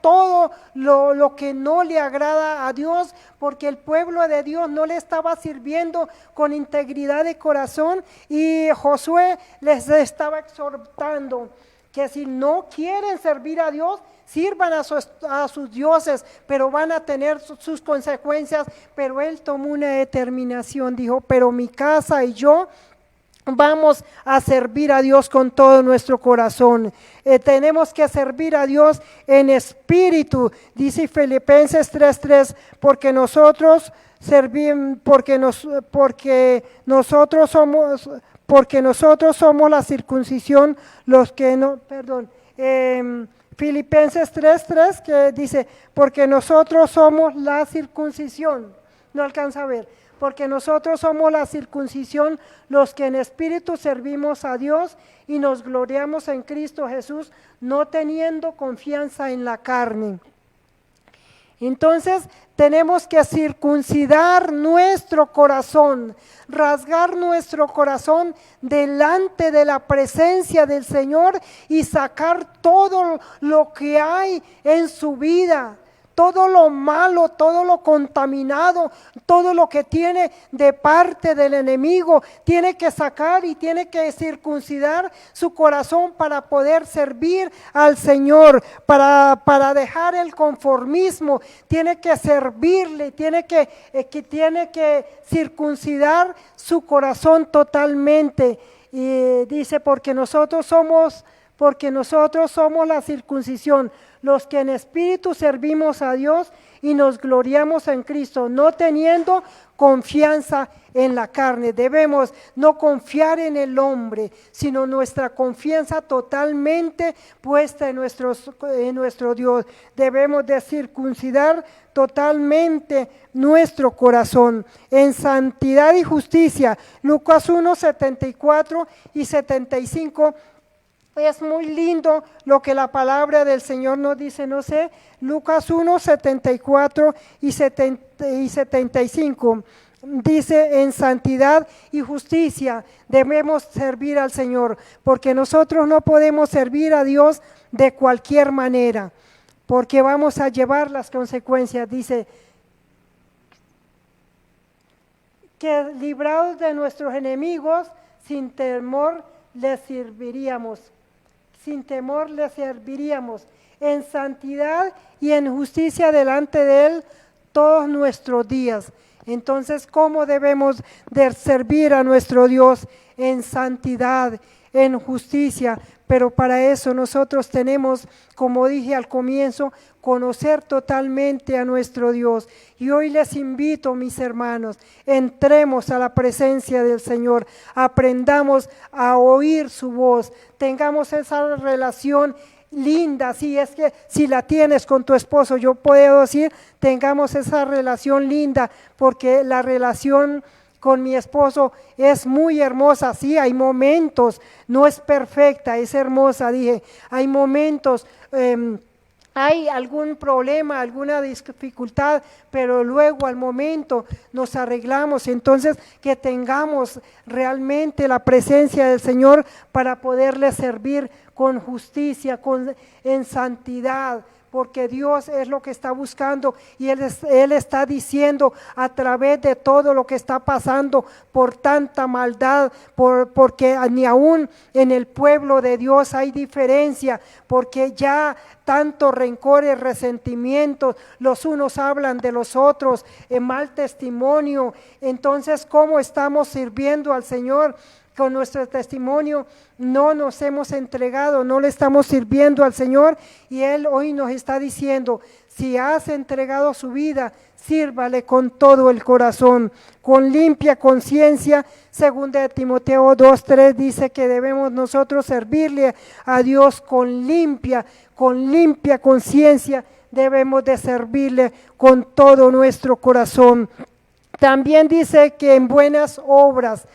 todo lo que no le agrada a Dios, porque el pueblo de Dios no le estaba sirviendo con integridad de corazón, y Josué les estaba exhortando que si no quieren servir a Dios, sirvan a sus dioses, pero van a tener sus consecuencias. Pero él tomó una determinación, dijo, pero mi casa y yo vamos a servir a Dios con todo nuestro corazón. Tenemos que servir a Dios en espíritu, dice Filipenses 3:3, porque nosotros servimos, porque nosotros somos la circuncisión, los que no, Filipenses 3:3, que dice, porque nosotros somos la circuncisión, no alcanza a ver, porque nosotros somos la circuncisión, los que en espíritu servimos a Dios y nos gloriamos en Cristo Jesús, no teniendo confianza en la carne. Entonces tenemos que circuncidar nuestro corazón, rasgar nuestro corazón delante de la presencia del Señor y sacar todo lo que hay en su vida, todo lo malo, todo lo contaminado, todo lo que tiene de parte del enemigo. Tiene que sacar y tiene que circuncidar su corazón para poder servir al Señor, para dejar el conformismo. Tiene que servirle, tiene que circuncidar su corazón totalmente. Y dice, porque nosotros somos porque nosotros somos la circuncisión, los que en espíritu servimos a Dios y nos gloriamos en Cristo, no teniendo confianza en la carne. Debemos no confiar en el hombre, sino nuestra confianza totalmente puesta en nuestro Dios. Debemos de circuncidar totalmente nuestro corazón en santidad y justicia. Lucas 1, 74 y 75. Es muy lindo lo que la palabra del Señor nos dice, no sé, Lucas 1, 74 y 75. Dice, en santidad y justicia debemos servir al Señor, porque nosotros no podemos servir a Dios de cualquier manera, porque vamos a llevar las consecuencias. Dice, que librados de nuestros enemigos, sin temor les serviríamos. Sin temor le serviríamos en santidad y en justicia delante de Él todos nuestros días. Entonces, ¿cómo debemos de servir a nuestro Dios? En santidad, en justicia, pero para eso nosotros tenemos, como dije al comienzo, conocer totalmente a nuestro Dios. Y hoy les invito, mis hermanos, entremos a la presencia del Señor, aprendamos a oír su voz, tengamos esa relación linda. Si es que si la tienes con tu esposo, yo puedo decir, tengamos esa relación linda, porque la relación con mi esposo es muy hermosa. Sí, hay momentos, no es perfecta, es hermosa, dije, hay momentos, hay algún problema, alguna dificultad, pero luego al momento nos arreglamos. Entonces, que tengamos realmente la presencia del Señor para poderle servir con justicia, en santidad, porque Dios es lo que está buscando, y Él está diciendo a través de todo lo que está pasando por tanta maldad, porque ni aún en el pueblo de Dios hay diferencia, porque ya tanto rencor y resentimientos, los unos hablan de los otros, en mal testimonio. Entonces, ¿cómo estamos sirviendo al Señor? Con nuestro testimonio no nos hemos entregado, no le estamos sirviendo al Señor, y Él hoy nos está diciendo, si has entregado su vida, sírvale con todo el corazón, con limpia conciencia. Segunda de Timoteo 2:3 dice que debemos nosotros servirle a Dios con limpia conciencia, debemos de servirle con todo nuestro corazón. También dice que en buenas obras.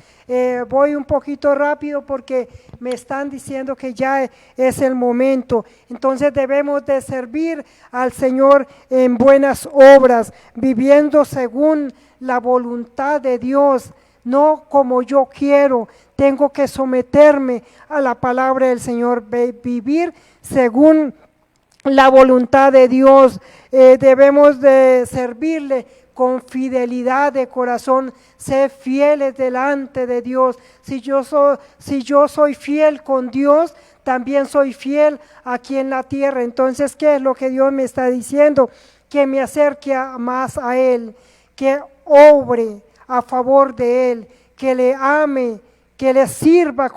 Voy un poquito rápido porque me están diciendo que ya es el momento. Entonces debemos de servir al Señor en buenas obras, viviendo según la voluntad de Dios, no como yo quiero. Tengo que someterme a la palabra del Señor, vivir según la voluntad de Dios. Debemos de servirle con fidelidad de corazón, ser fieles delante de Dios. Si yo soy fiel con Dios, también soy fiel aquí en la tierra. Entonces, ¿qué es lo que Dios me está diciendo? Que me acerque más a Él, que obre a favor de Él, que le ame, que le sirva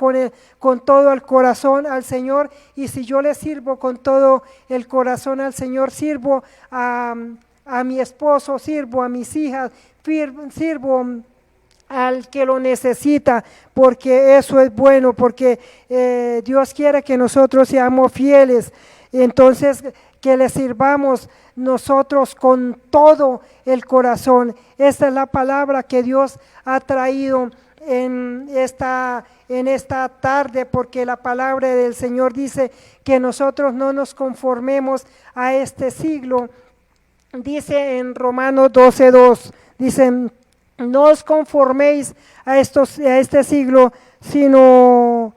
con todo el corazón al Señor. Y si yo le sirvo con todo el corazón al Señor, sirvo a mi esposo, sirvo a mis hijas, sirvo al que lo necesita, porque eso es bueno, porque Dios quiere que nosotros seamos fieles. Entonces, que le sirvamos nosotros con todo el corazón. Esta es la palabra que Dios ha traído en esta tarde, porque la palabra del Señor dice que nosotros no nos conformemos a este siglo. Dice en Romanos 12:2, dicen, no os conforméis a este siglo, sino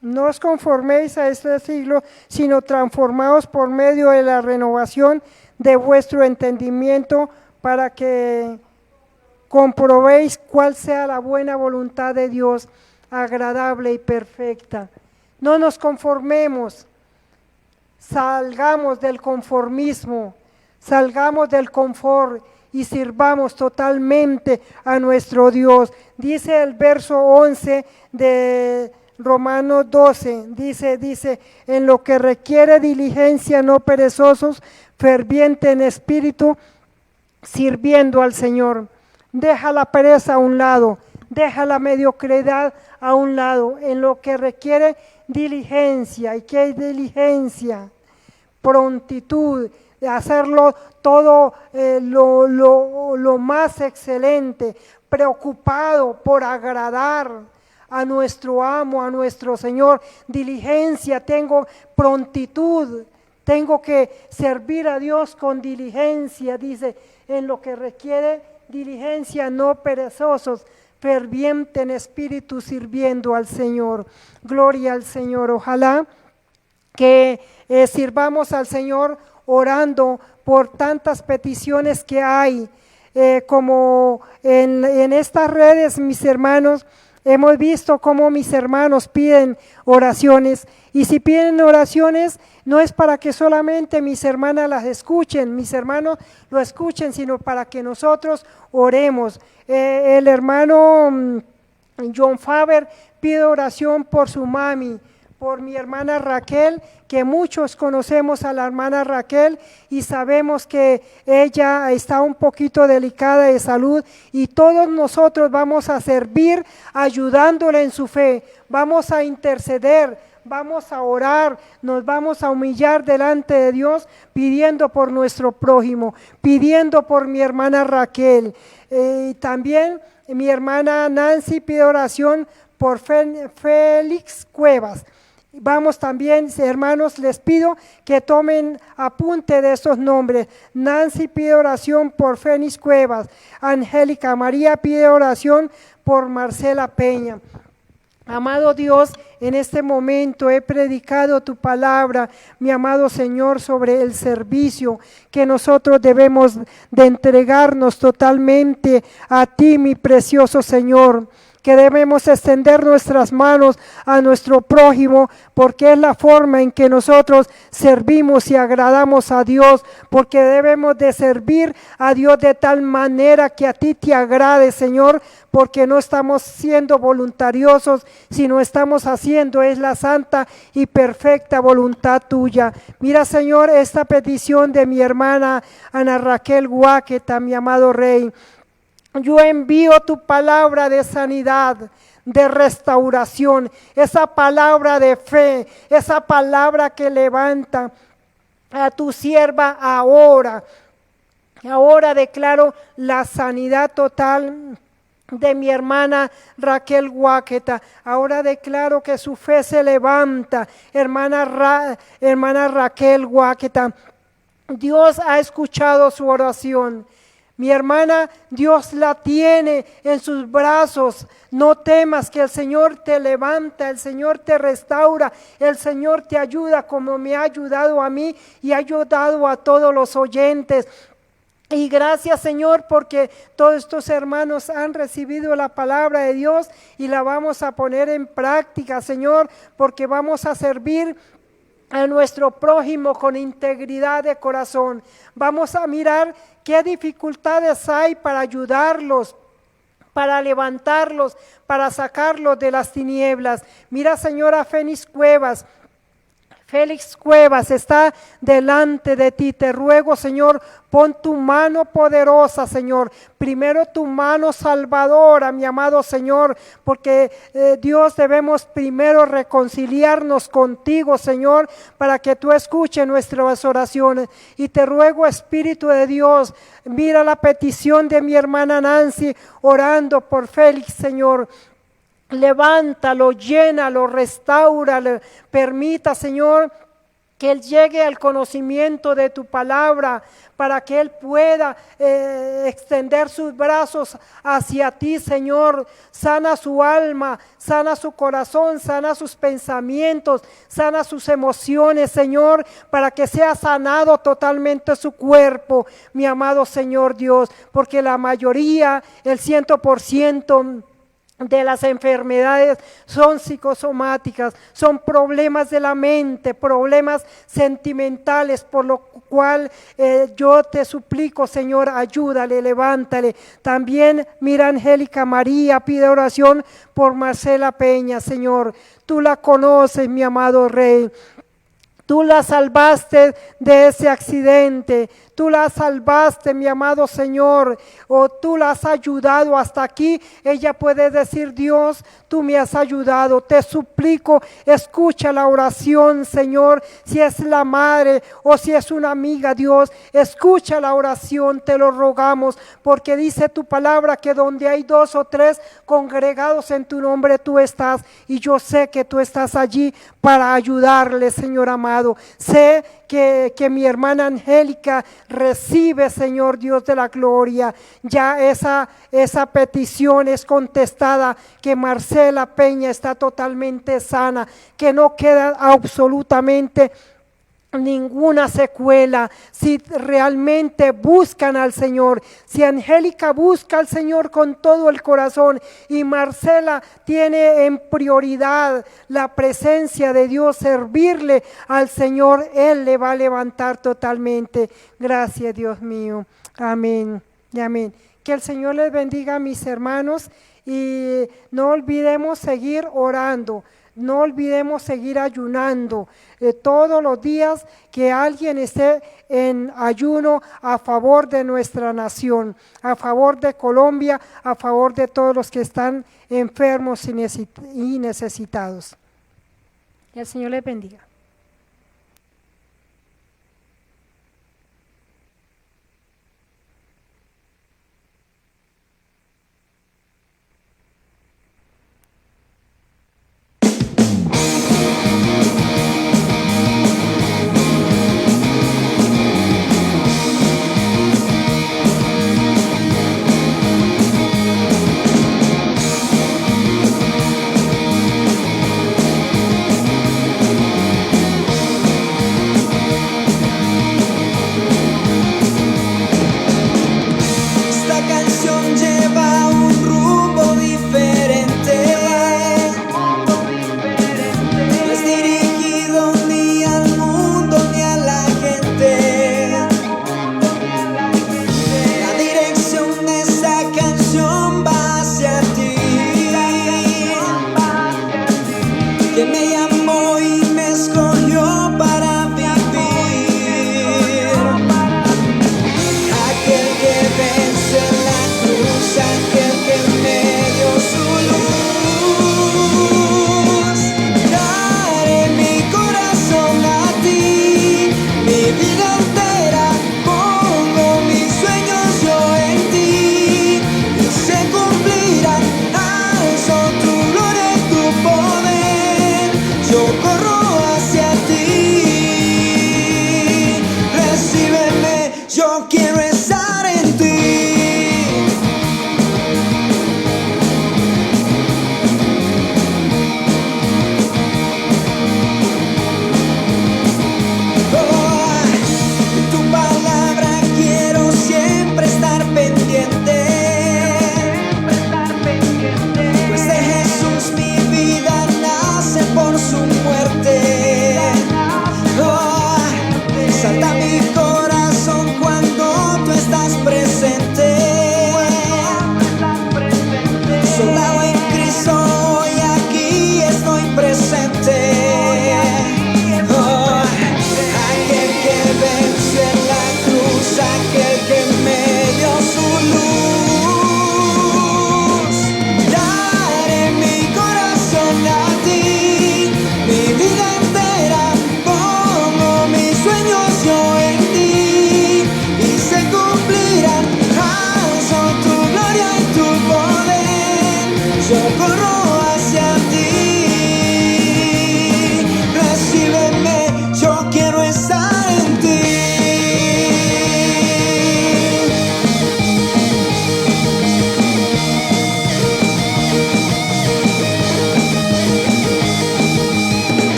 no os conforméis a este siglo, sino transformaos por medio de la renovación de vuestro entendimiento, para que comprobéis cuál sea la buena voluntad de Dios, agradable y perfecta. No nos conformemos. Salgamos del conformismo, salgamos del confort y sirvamos totalmente a nuestro Dios. Dice el verso 11 de Romanos 12, dice, en lo que requiere diligencia, no perezosos, ferviente en espíritu, sirviendo al Señor. Deja la pereza a un lado, deja la mediocridad a un lado, en lo que requiere diligencia. ¿Y qué es diligencia? Prontitud, de hacerlo todo lo más excelente, preocupado por agradar a nuestro amo, a nuestro Señor. Diligencia, tengo prontitud, tengo que servir a Dios con diligencia, dice, en lo que requiere diligencia, no perezosos, ferviente en espíritu, sirviendo al Señor. Gloria al Señor. Ojalá que sirvamos al Señor orando por tantas peticiones que hay, como en estas redes, mis hermanos. Hemos visto cómo mis hermanos piden oraciones, y si piden oraciones no es para que solamente mis hermanas las escuchen, mis hermanos lo escuchen, sino para que nosotros oremos. El hermano John Faber pide oración por su mami, por mi hermana Raquel, que muchos conocemos a la hermana Raquel y sabemos que ella está un poquito delicada de salud, y todos nosotros vamos a servir ayudándole en su fe, vamos a interceder, vamos a orar, nos vamos a humillar delante de Dios pidiendo por nuestro prójimo, pidiendo por mi hermana Raquel. También mi hermana Nancy pide oración por Félix Cuevas. Vamos también, hermanos, les pido que tomen apunte de estos nombres. Nancy pide oración por Félix Cuevas. Angélica María pide oración por Marcela Peña. Amado Dios, en este momento he predicado tu palabra, mi amado Señor, sobre el servicio que nosotros debemos de entregarnos totalmente a ti, mi precioso Señor, que debemos extender nuestras manos a nuestro prójimo, porque es la forma en que nosotros servimos y agradamos a Dios, porque debemos de servir a Dios de tal manera que a ti te agrade, Señor, porque no estamos siendo voluntariosos, sino estamos haciendo es la santa y perfecta voluntad tuya. Mira, Señor, esta petición de mi hermana Ana Raquel Guáqueta, mi amado Rey. Yo envío tu palabra de sanidad, de restauración, esa palabra de fe, esa palabra que levanta a tu sierva ahora. Ahora declaro la sanidad total de mi hermana Raquel Guáqueta. Ahora declaro que su fe se levanta, hermana Raquel Guáqueta. Dios ha escuchado su oración. Mi hermana, Dios la tiene en sus brazos. No temas, que el Señor te levanta, el Señor te restaura, el Señor te ayuda como me ha ayudado a mí y ha ayudado a todos los oyentes. Y gracias, Señor, porque todos estos hermanos han recibido la palabra de Dios y la vamos a poner en práctica, Señor, porque vamos a servir a nuestro prójimo con integridad de corazón. Vamos a mirar qué dificultades hay para ayudarlos, para levantarlos, para sacarlos de las tinieblas. Mira, Señora Félix Cuevas está delante de ti. Te ruego, Señor, pon tu mano poderosa, Señor. Primero tu mano salvadora, mi amado Señor, porque Dios, debemos primero reconciliarnos contigo, Señor, para que tú escuches nuestras oraciones. Y te ruego, Espíritu de Dios, mira la petición de mi hermana Nancy, orando por Félix, Señor. Levántalo, llénalo, restáuralo, permita, Señor, que Él llegue al conocimiento de tu palabra, para que Él pueda extender sus brazos hacia ti, Señor. Sana su alma, sana su corazón, sana sus pensamientos, sana sus emociones, Señor, para que sea sanado totalmente su cuerpo, mi amado Señor Dios, porque la mayoría, el 100%, de las enfermedades son psicosomáticas, son problemas de la mente, problemas sentimentales, por lo cual yo te suplico, Señor, ayúdale, levántale. También, mira, Angélica María pide oración por Marcela Peña, Señor. Tú la conoces, mi amado Rey. Tú la salvaste de ese accidente, tú la salvaste, mi amado Señor, o tú la has ayudado hasta aquí. Ella puede decir: Dios, tú me has ayudado, te suplico, escucha la oración, Señor. Si es la madre o si es una amiga, Dios, escucha la oración, te lo rogamos, porque dice tu palabra que donde hay 2 o 3 congregados en tu nombre, tú estás, y yo sé que tú estás allí para ayudarle, Señor amado. Sé que mi hermana Angélica recibe, Señor Dios de la gloria, ya esa petición es contestada, que Marcela Peña está totalmente sana, que no queda absolutamente ninguna secuela. Si realmente buscan al Señor, si Angélica busca al Señor con todo el corazón y Marcela tiene en prioridad la presencia de Dios, servirle al Señor, Él le va a levantar totalmente. Gracias, Dios mío. Amén y amén. Que el Señor les bendiga a mis hermanos, y no olvidemos seguir orando. No olvidemos seguir ayunando todos los días, que alguien esté en ayuno a favor de nuestra nación, a favor de Colombia, a favor de todos los que están enfermos y necesitados. Que el Señor les bendiga.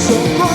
socorro.